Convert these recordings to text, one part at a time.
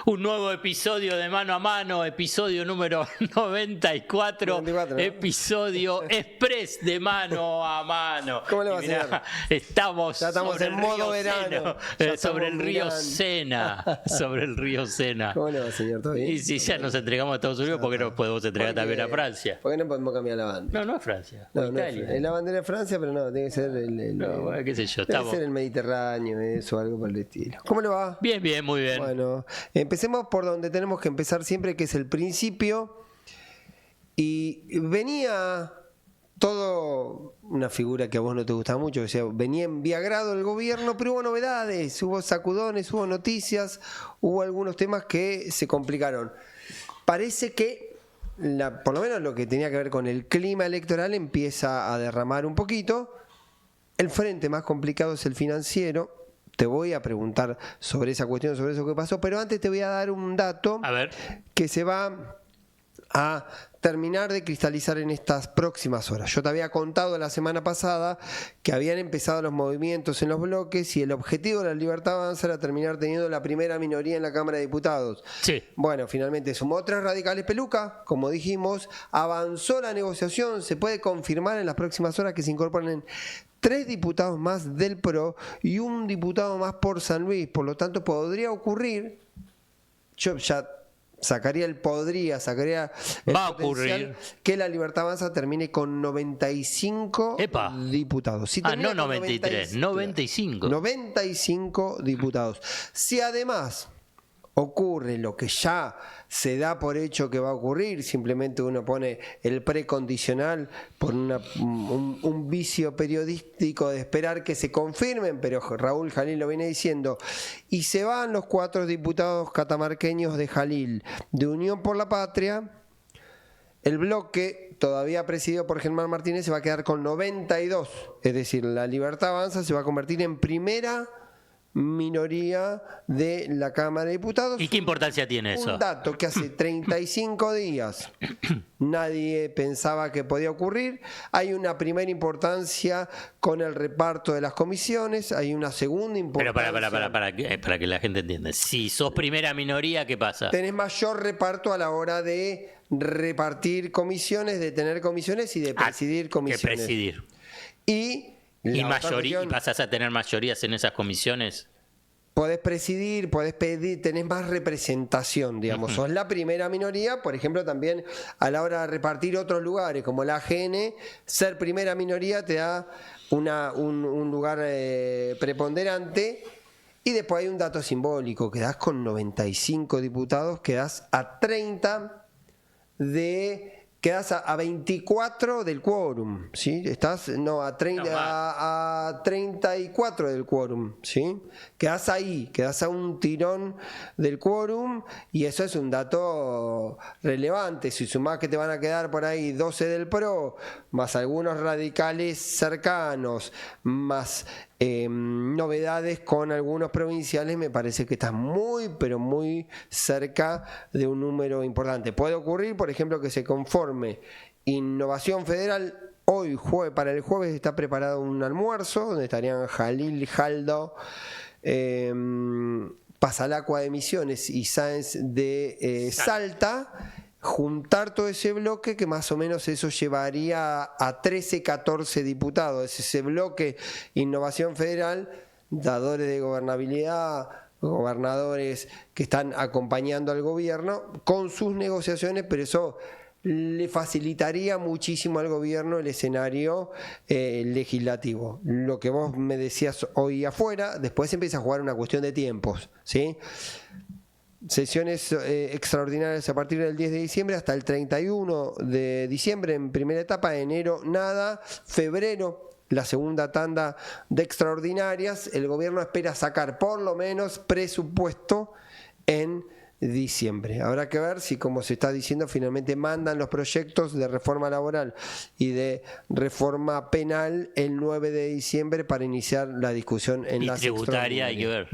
Un nuevo episodio de Mano a Mano, episodio número 94, 94, ¿no? Episodio express de Mano a Mano. ¿Cómo le va, Mirá, señor? Estamos en el modo río verano. Sena, sobre el río Sena, sobre el río Sena. ¿Cómo le va, señor? ¿Todo bien? Y si ya nos entregamos a Estados Unidos, ¿por qué no podemos entregar también a Francia? ¿Por qué no podemos cambiar la bandera? No es Francia, No, es no Italia. es la bandera de Francia, pero no, tiene que ser No, bueno, qué sé yo, debe estamos... ser el Mediterráneo, eso, algo por el estilo. ¿Cómo le va? Bien, bien, muy bien. Bueno, empecemos por donde tenemos que empezar siempre, que es el principio. Y venía todo una figura que a vos no te gusta mucho, o sea, venía enviagrado el gobierno, pero hubo novedades, hubo sacudones, hubo noticias, hubo algunos temas que se complicaron. Parece que, por lo menos lo que tenía que ver con el clima electoral, empieza a derramar un poquito. El frente más complicado es el financiero. Te voy a preguntar sobre esa cuestión, sobre eso que pasó, pero antes te voy a dar un dato A ver. que se va a terminar de cristalizar en estas próximas horas. Yo te había contado la semana pasada que habían empezado los movimientos en los bloques y el objetivo de la Libertad Avanza era terminar teniendo la primera minoría en la Cámara de Diputados. Sí. Bueno, finalmente sumó 3 radicales peluca, como dijimos, avanzó la negociación, se puede confirmar en las próximas horas que se incorporan 3 diputados más del PRO y un diputado más por San Luis. Por lo tanto, podría ocurrir, yo ya sacaría el Va a ocurrir que la Libertad Avanza termine con 95 Epa. diputados. Si Ah, termina no con 93, 95. 95 diputados. Si además ocurre lo que ya se da por hecho que va a ocurrir, simplemente uno pone el precondicional por un vicio periodístico de esperar que se confirmen, pero Raúl Jalil lo viene diciendo, y se van los 4 diputados catamarqueños de Jalil, de Unión por la Patria, el bloque, todavía presidido por Germán Martínez, se va a quedar con 92, es decir, la Libertad Avanza se va a convertir en primera minoría de la Cámara de Diputados. ¿Y qué importancia tiene eso? Un dato que hace 35 días nadie pensaba que podía ocurrir. Hay una primera importancia con el reparto de las comisiones, hay una segunda Pero importancia. para que la gente entienda. Si sos primera minoría, ¿qué pasa? Tenés mayor reparto a la hora de repartir comisiones, de tener comisiones y de presidir comisiones. Que presidir. Y ¿Y pasás a tener mayorías en esas comisiones? podés presidir, podés pedir, tenés más representación, digamos. Sos la primera minoría, por ejemplo, también a la hora de repartir otros lugares, como la AGN, ser primera minoría te da un lugar preponderante. Y después hay un dato simbólico, quedás con 95 diputados, quedás a 30 quedás a 24 del quórum, ¿sí? Estás, no, a 34 del quórum, ¿sí? Quedás ahí, quedás a un tirón del quórum y eso es un dato relevante. Si sumás que te van a quedar por ahí 12 del PRO, más algunos radicales cercanos, más novedades con algunos provinciales, me parece que estás muy, pero muy cerca de un número importante. Puede ocurrir, por ejemplo, que se conforme Innovación Federal. Hoy, para el jueves, está preparado un almuerzo donde estarían Jalil, Jaldo, Pasalacua de Misiones y Sáenz de Salta. Juntar todo ese bloque, que más o menos eso llevaría a 13, 14 diputados. Es ese bloque Innovación Federal, dadores de gobernabilidad, gobernadores que están acompañando al gobierno con sus negociaciones, pero eso le facilitaría muchísimo al gobierno el escenario legislativo. Lo que vos me decías hoy afuera, después empieza a jugar una cuestión de tiempos, ¿sí? Sesiones extraordinarias a partir del 10 de diciembre hasta el 31 de diciembre en primera etapa, enero nada, febrero la segunda tanda de extraordinarias. El gobierno espera sacar por lo menos presupuesto en diciembre. Habrá que ver si, como se está diciendo, finalmente mandan los proyectos de reforma laboral y de reforma penal el 9 de diciembre para iniciar la discusión en la tributaria hay que ver.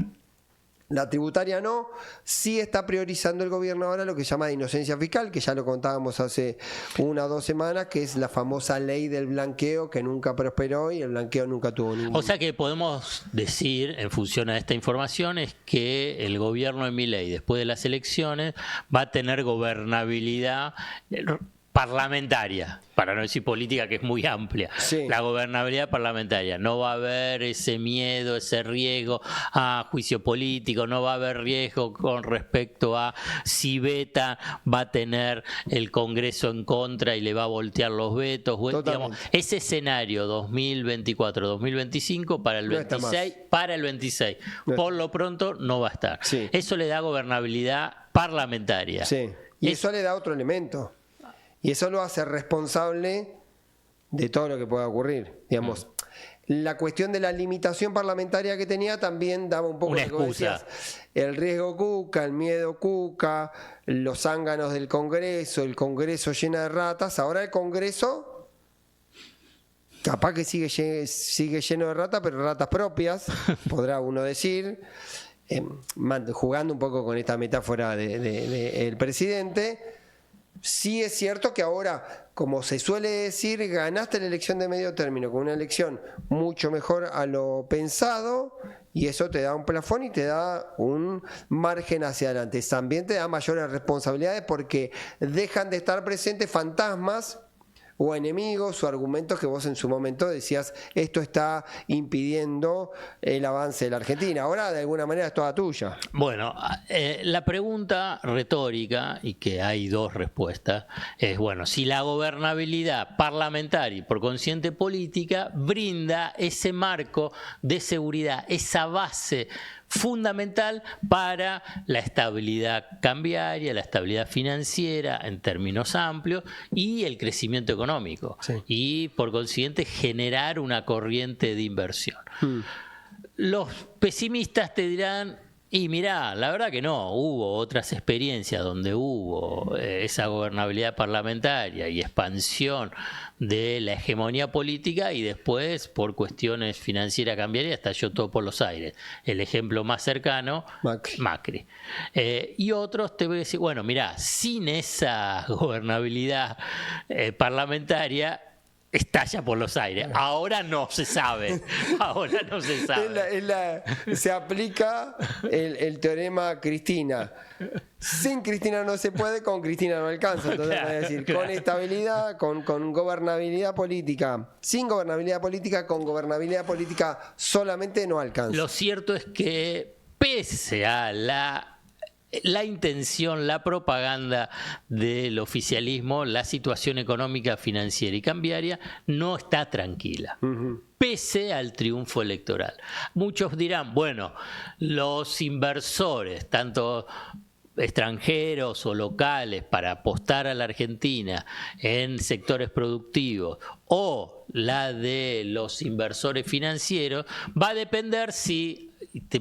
La tributaria no, sí está priorizando el gobierno ahora lo que se llama de inocencia fiscal, que ya lo contábamos hace 1 o 2 semanas, que es la famosa ley del blanqueo que nunca prosperó y el blanqueo nunca tuvo ningún. O sea que podemos decir, en función a esta información, es que el gobierno de Milei, después de las elecciones, va a tener gobernabilidad parlamentaria, para no decir política, que es muy amplia. Sí. La gobernabilidad parlamentaria. No va a haber ese miedo, ese riesgo a juicio político, no va a haber riesgo con respecto a si veta, va a tener el Congreso en contra y le va a voltear los vetos. Digamos, ese escenario 2024-2025 para el 26, por lo pronto no va a estar. Sí. Eso le da gobernabilidad parlamentaria. Sí. Y eso le da otro elemento. Y eso lo hace responsable de todo lo que pueda ocurrir. Digamos, la cuestión de la limitación parlamentaria que tenía también daba un poco una lo que vos excusa. decías, el riesgo Cuca, el miedo Cuca, los zánganos del Congreso, el Congreso lleno de ratas. Ahora el Congreso capaz que sigue lleno de ratas, pero ratas propias, podrá uno decir, jugando un poco con esta metáfora del presidente. Sí es cierto que ahora, como se suele decir, ganaste la elección de medio término con una elección mucho mejor a lo pensado, y eso te da un plafón y te da un margen hacia adelante. También te da mayores responsabilidades porque dejan de estar presentes fantasmas o enemigos o argumentos que vos en su momento decías, esto está impidiendo el avance de la Argentina. Ahora de alguna manera es toda tuya. Bueno, la pregunta retórica, y que hay 2 respuestas, es, bueno, si la gobernabilidad parlamentaria y por consiguiente política brinda ese marco de seguridad, esa base fundamental para la estabilidad cambiaria, la estabilidad financiera en términos amplios y el crecimiento económico. Sí. Y por consiguiente generar una corriente de inversión. Los pesimistas te dirán, y mirá, la verdad que no, hubo otras experiencias donde hubo esa gobernabilidad parlamentaria y expansión de la hegemonía política y después por cuestiones financieras cambiarias estalló todo por los aires. El ejemplo más cercano, Macri. Y otros te voy a decir, bueno, mirá, sin esa gobernabilidad parlamentaria estalla por los aires. Ahora no se sabe. Ahora no se sabe. Se aplica el teorema Cristina. Sin Cristina no se puede, con Cristina no alcanza. Entonces, Claro, es decir, claro. con estabilidad, con gobernabilidad política, sin gobernabilidad política, con gobernabilidad política solamente no alcanza. Lo cierto es que pese a la intención, la propaganda del oficialismo, la situación económica, financiera y cambiaria no está tranquila. Pese al triunfo electoral. Muchos dirán, bueno, los inversores, tanto extranjeros o locales, para apostar a la Argentina en sectores productivos, o la de los inversores financieros, va a depender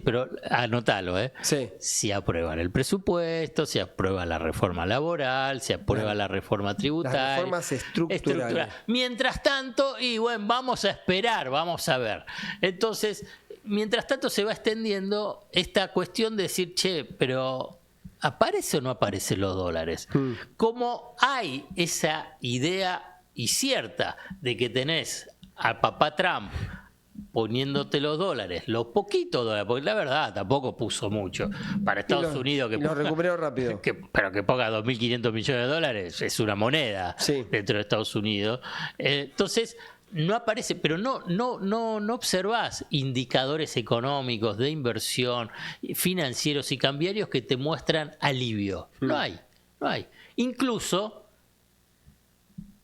pero anótalo, Sí. si aprueban el presupuesto, si aprueban la reforma laboral, si aprueba la reforma tributaria. Las reformas estructurales. Mientras tanto, y bueno, vamos a esperar, vamos a ver. Entonces, mientras tanto se va extendiendo esta cuestión de decir, che, pero ¿aparece o no aparecen los dólares? Como hay esa idea y cierta de que tenés al papá Trump poniéndote los dólares, los poquitos dólares, porque la verdad tampoco puso mucho para Estados Unidos, que lo recuperó rápido. pero que ponga 2.500 millones de dólares es una moneda dentro de Estados Unidos. Entonces no aparece, pero no observás indicadores económicos de inversión, financieros y cambiarios que te muestran alivio. No hay. Incluso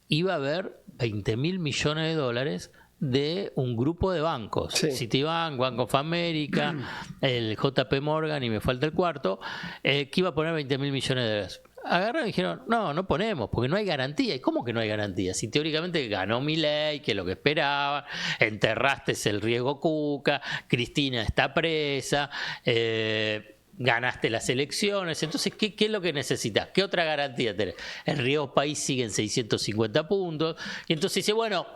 iba a haber 20.000 millones de dólares de un grupo de bancos, Citibank, Bank of America, el JP Morgan y me falta el cuarto, que iba a poner 20.000 millones de dólares. Agarraron y dijeron, no ponemos, porque no hay garantía. ¿Y cómo que no hay garantía? Si teóricamente ganó Milei, que es lo que esperaban, enterraste el riesgo Cuca, Cristina está presa, ganaste las elecciones, entonces, ¿qué es lo que necesitas? ¿Qué otra garantía tenés? El riesgo país sigue en 650 puntos, y entonces dice, bueno,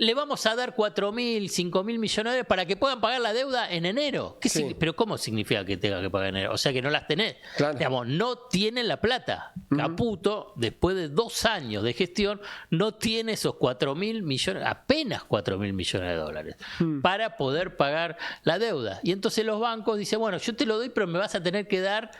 le vamos a dar 4.000, 5.000 millones de dólares para que puedan pagar la deuda en enero. ¿Pero cómo significa que tenga que pagar en enero? O sea que no las tenés. Claro. Digamos, no tienen la plata. Caputo, después de 2 años de gestión, no tiene esos 4.000 millones, apenas 4.000 millones de dólares, para poder pagar la deuda. Y entonces los bancos dicen, bueno, yo te lo doy, pero me vas a tener que dar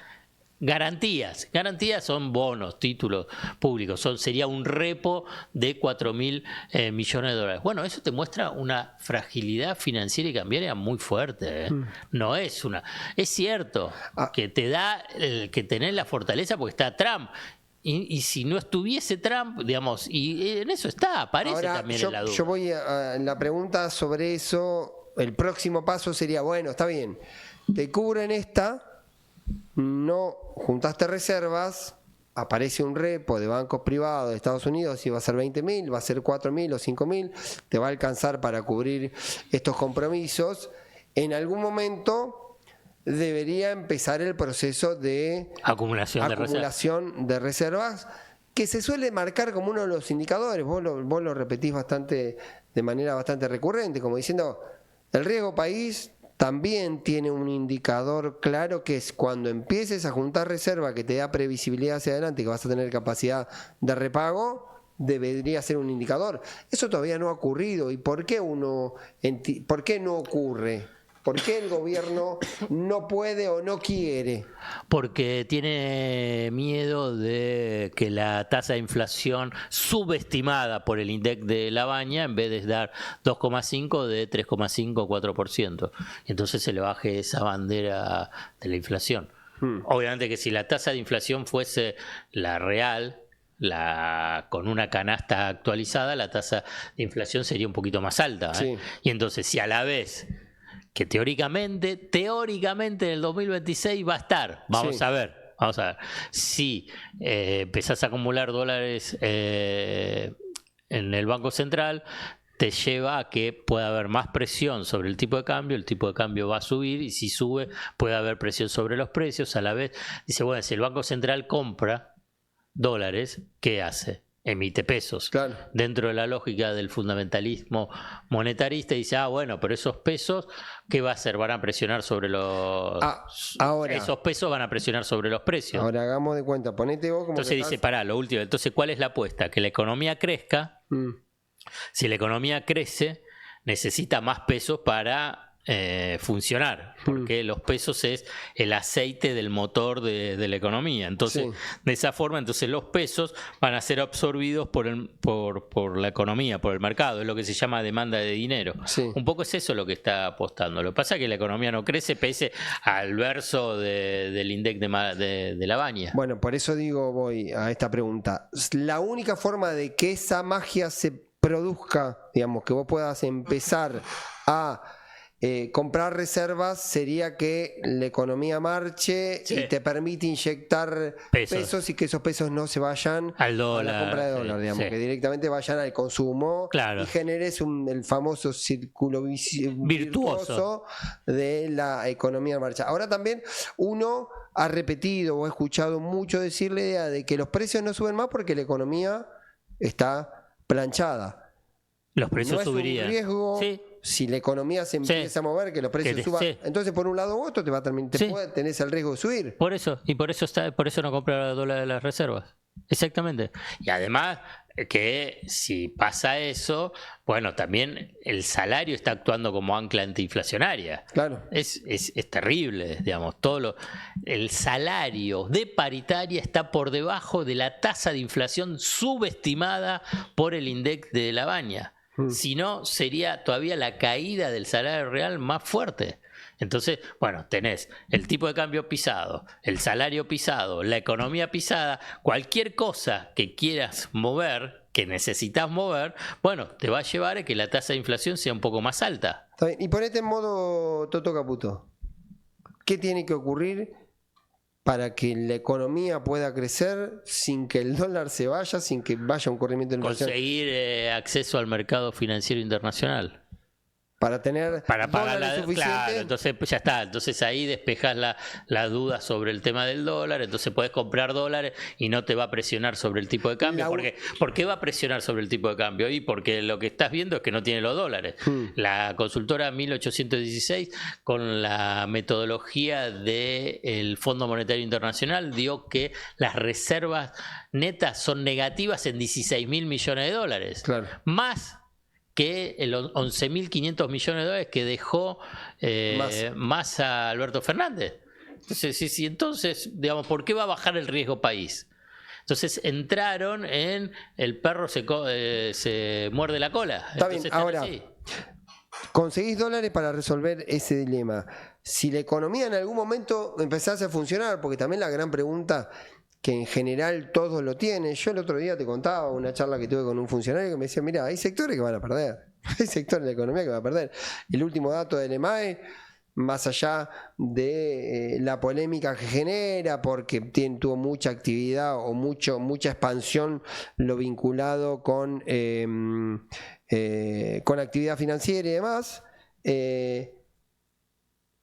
garantías. Garantías son bonos, títulos públicos. Sería un repo de 4.000 millones de dólares. Bueno, eso te muestra una fragilidad financiera y cambiaria muy fuerte. No es una... Es cierto que te da que tenés la fortaleza porque está Trump. Y si no estuviese Trump, digamos, y en eso aparece ahora, también en la duda. Yo voy a la pregunta sobre eso. El próximo paso sería, bueno, está bien, te cubren esta... No juntaste reservas, aparece un repo de bancos privados de Estados Unidos y va a ser 20.000, va a ser 4.000 o 5.000, te va a alcanzar para cubrir estos compromisos. En algún momento debería empezar el proceso de acumulación de reservas, que se suele marcar como uno de los indicadores. Vos lo repetís de manera bastante recurrente, como diciendo, el riesgo país también tiene un indicador claro, que es cuando empieces a juntar reserva que te da previsibilidad hacia adelante, que vas a tener capacidad de repago, debería ser un indicador. Eso todavía no ha ocurrido. ¿Y por qué no ocurre? ¿Por qué el gobierno no puede o no quiere? Porque tiene miedo de que la tasa de inflación subestimada por el INDEC de La Baña, en vez de dar 2,5, de 3,5 o 4%. Entonces se le baje esa bandera de la inflación. Obviamente que si la tasa de inflación fuese la real, con una canasta actualizada, la tasa de inflación sería un poquito más alta. Sí. Y entonces, si a la vez... que teóricamente en el 2026 va a estar. Vamos a ver. Si empezás a acumular dólares en el Banco Central, te lleva a que pueda haber más presión sobre el tipo de cambio va a subir, y si sube puede haber presión sobre los precios. A la vez, dice, bueno, si el Banco Central compra dólares, ¿qué hace? Emite pesos. Claro. Dentro de la lógica del fundamentalismo monetarista, dice, bueno, pero esos pesos, ¿qué va a hacer? Van a presionar sobre los... esos pesos van a presionar sobre los precios. Ahora hagamos de cuenta, ponete vos como... Entonces dice, lo último, entonces, ¿cuál es la apuesta? Que la economía crezca. Si la economía crece, necesita más pesos para... funcionar, porque los pesos es el aceite del motor de la economía. Entonces, de esa forma, los pesos van a ser absorbidos por la economía, por el mercado. Es lo que se llama demanda de dinero. Un poco es eso lo que está apostando. Lo que pasa es que la economía no crece pese al verso del INDEC de La Baña. Bueno, por eso voy a esta pregunta. La única forma de que esa magia se produzca, digamos, que vos puedas empezar a comprar reservas, sería que la economía marche y te permite inyectar pesos y que esos pesos no se vayan al dólar, a la compra de dólar, digamos, que directamente vayan al consumo, y generes el famoso círculo virtuoso de la economía en marcha. Ahora también uno ha repetido o ha escuchado mucho decir la idea de que los precios no suben más porque la economía está planchada. Los precios subirían. Un riesgo. Si la economía se empieza a mover, que los precios suban, entonces por un lado u otro tenés el riesgo de subir. Por eso no compra dólares de las reservas. Exactamente. Y además que si pasa eso, bueno, también el salario está actuando como ancla antiinflacionaria. Claro. Es terrible, digamos. El salario de paritaria está por debajo de la tasa de inflación subestimada por el INDEC de La Baña. Si no, sería todavía la caída del salario real más fuerte. Entonces, bueno, tenés el tipo de cambio pisado, el salario pisado, la economía pisada, cualquier cosa que quieras mover, que necesitas mover, bueno, te va a llevar a que la tasa de inflación sea un poco más alta. Está bien. Y ponete en modo Toto Caputo. ¿Qué tiene que ocurrir para que la economía pueda crecer sin que el dólar se vaya, sin que vaya un corrimiento de inversión? Conseguir acceso al mercado financiero internacional. para tener para pagar dólares suficientes. Claro, entonces pues ya está. Entonces ahí despejas la duda sobre el tema del dólar. Entonces podés comprar dólares y no te va a presionar sobre el tipo de cambio. ¿Por qué va a presionar sobre el tipo de cambio? Y porque lo que estás viendo es que no tiene los dólares. La consultora 1816, con la metodología del Fondo Monetario Internacional, dio que las reservas netas son negativas en 16.000 millones de dólares. Claro. Más que los 11.500 millones de dólares que dejó más a Alberto Fernández. Entonces, digamos, ¿por qué va a bajar el riesgo país? Entonces entraron en el perro se muerde la cola. Está Entonces, bien, ahora, así. conseguís dólares para resolver ese dilema. Si la economía en algún momento empezase a funcionar, porque también la gran pregunta que en general todos lo tienen. Yo el otro día te contaba una charla que tuve con un funcionario que me decía, mira, hay sectores que van a perder, hay sectores de la economía que van a perder. El último dato del EMAE, más allá de la polémica que genera, porque tuvo mucha actividad o mucha expansión, lo vinculado con actividad financiera y demás,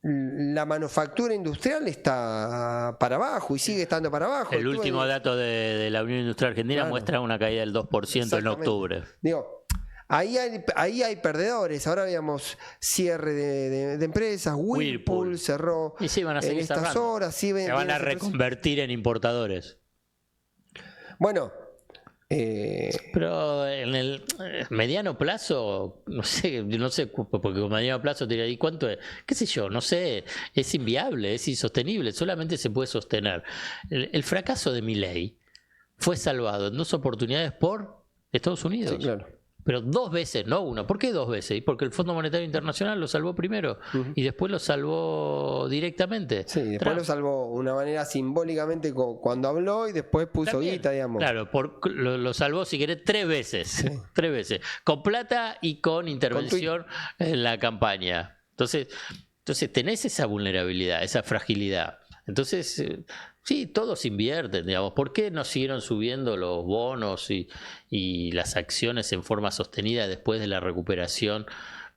la manufactura industrial está para abajo y sigue estando para abajo. El último dato de la Unión Industrial Argentina muestra una caída del 2% en octubre. Digo, ahí hay perdedores. Ahora veíamos cierre de empresas. Whirlpool cerró y sí, van a seguir en estas cerrando. horas. Sí, se van a reconvertir en importadores. Bueno. Pero en el mediano plazo, no sé, porque con mediano plazo te dirá, ¿y cuánto es? ¿Qué sé yo? No sé, es inviable, es insostenible, solamente se puede sostener. El fracaso de Milei fue salvado en 2 oportunidades por Estados Unidos. Sí, claro. Pero 2 veces, no una. ¿Por qué 2 veces? Porque el Fondo Monetario Internacional lo salvó primero y después lo salvó directamente. Sí, después lo salvó de una manera simbólicamente cuando habló y después puso también, guita, digamos. Claro, lo salvó, si querés, 3 veces. Sí. 3 veces. Con plata y con intervención en la campaña. Entonces tenés esa vulnerabilidad, esa fragilidad. Entonces, sí, todos invierten, digamos. ¿Por qué no siguieron subiendo los bonos y las acciones en forma sostenida después de la recuperación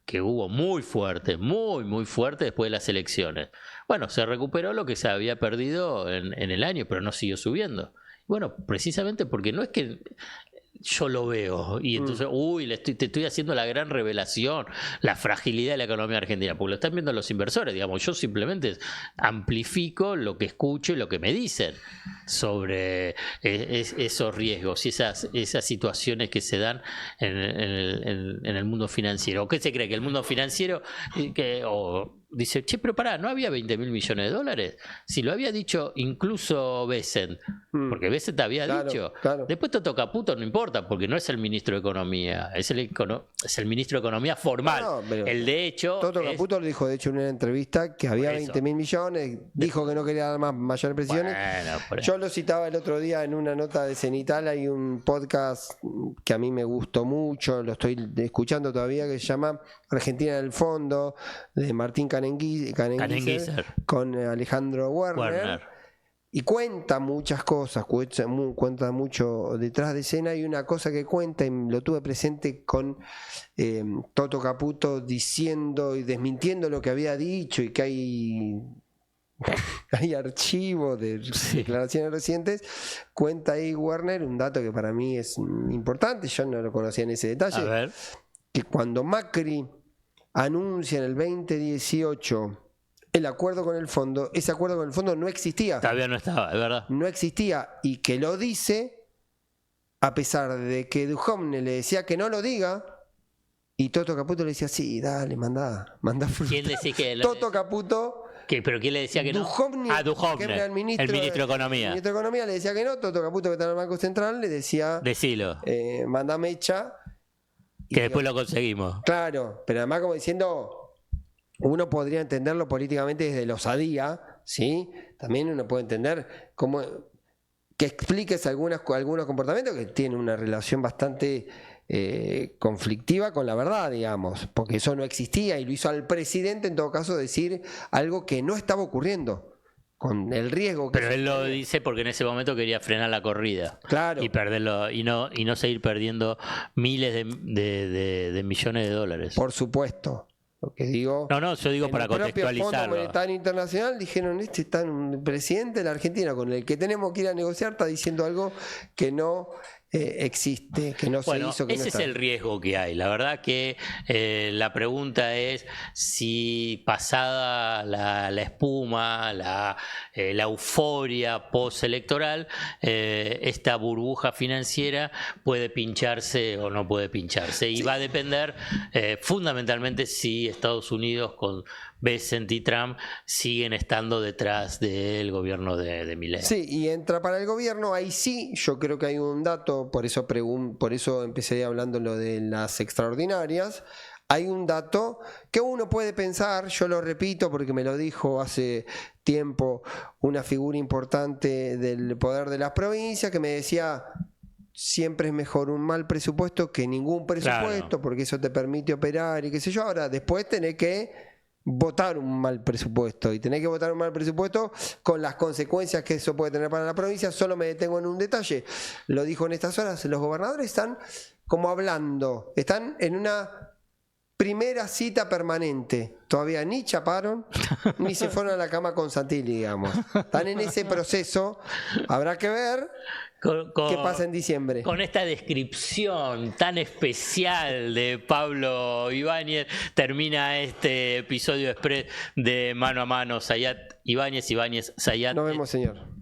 que hubo muy fuerte, muy fuerte después de las elecciones? Bueno, se recuperó lo que se había perdido en el año, pero no siguió subiendo. Bueno, precisamente porque no es que yo lo veo y entonces, te estoy haciendo la gran revelación, la fragilidad de la economía argentina, porque lo están viendo los inversores, digamos. Yo simplemente amplifico lo que escucho y lo que me dicen sobre esos riesgos y esas situaciones que se dan en el mundo financiero. ¿O qué se cree? Que el mundo financiero dice, che, pero pará, ¿no había 20.000 millones de dólares? Si lo había dicho incluso Bessent, porque Bessent había dicho. Claro. Después Toto Caputo no importa, porque no es el ministro de Economía, es el ministro de Economía formal. El de hecho. Toto Caputo lo dijo, de hecho, en una entrevista que había 20.000 millones, dijo que no quería dar mayores presiones. Bueno, yo lo citaba el otro día en una nota de Cenital. Hay un podcast que a mí me gustó mucho, lo estoy escuchando todavía, que se llama Argentina en el Fondo, de Martín Canenguiser con Alejandro Werner. Y cuenta muchas cosas, cuenta mucho detrás de escena. Y una cosa que cuenta, y lo tuve presente con Toto Caputo diciendo y desmintiendo lo que había dicho, y que hay archivos de declaraciones recientes. Cuenta ahí Werner un dato que para mí es importante, yo no lo conocía en ese detalle. A ver. Que cuando Macri anuncia en el 2018 el acuerdo con el fondo, ese acuerdo con el fondo no existía. Todavía no estaba, es verdad. No existía, y que lo dice a pesar de que Duhovne le decía que no lo diga, y Toto Caputo le decía, sí, dale, mandá fruta. ¿Quién decía que Toto Caputo. ¿Pero quién le decía que no? Duhovne, Duhovne, que era el ministro de Economía. El ministro de Economía le decía que no. Toto Caputo, que está en el Banco Central, le decía, decilo. Mandame hecha. Que después lo conseguimos. Claro, pero además como diciendo, uno podría entenderlo políticamente desde la osadía, ¿sí? También uno puede entender cómo que expliques algunos comportamientos que tienen una relación bastante conflictiva con la verdad, digamos, porque eso no existía, y lo hizo al presidente en todo caso decir algo que no estaba ocurriendo, con el riesgo que... Pero él lo dice porque en ese momento quería frenar la corrida. Claro. Y perderlo, y no seguir perdiendo miles de millones de dólares. Por supuesto. Lo que digo, no, yo digo para contextualizarlo. El Fondo Monetario Internacional dijeron, está un presidente de la Argentina con el que tenemos que ir a negociar, está diciendo algo que no existe, que no se hizo. Que ese no está. Es el riesgo que hay. La verdad que la pregunta es si pasada la espuma, la euforia postelectoral, esta burbuja financiera puede pincharse o no puede pincharse. Y va a depender fundamentalmente si Estados Unidos con Bessent y Trump siguen estando detrás del gobierno de Milei. Sí, y entra para el gobierno, ahí sí, yo creo que hay un dato, por eso empecé hablando lo de las extraordinarias. Hay un dato que uno puede pensar, yo lo repito porque me lo dijo hace tiempo una figura importante del poder de las provincias que me decía: siempre es mejor un mal presupuesto que ningún presupuesto, claro, porque eso te permite operar y qué sé yo. Ahora, después tenés que votar un mal presupuesto, y tenés que votar un mal presupuesto con las consecuencias que eso puede tener para la provincia. Solo me detengo en un detalle, lo dijo en estas horas, los gobernadores están como hablando, están en una primera cita permanente, todavía ni chaparon ni se fueron a la cama con Santilli, digamos, están en ese proceso. Habrá que ver ¿qué pasa en diciembre? Con esta descripción tan especial de Pablo Ibáñez termina este episodio express de Mano a Mano. Zayat Ibáñez, Zayat. Nos vemos, señor.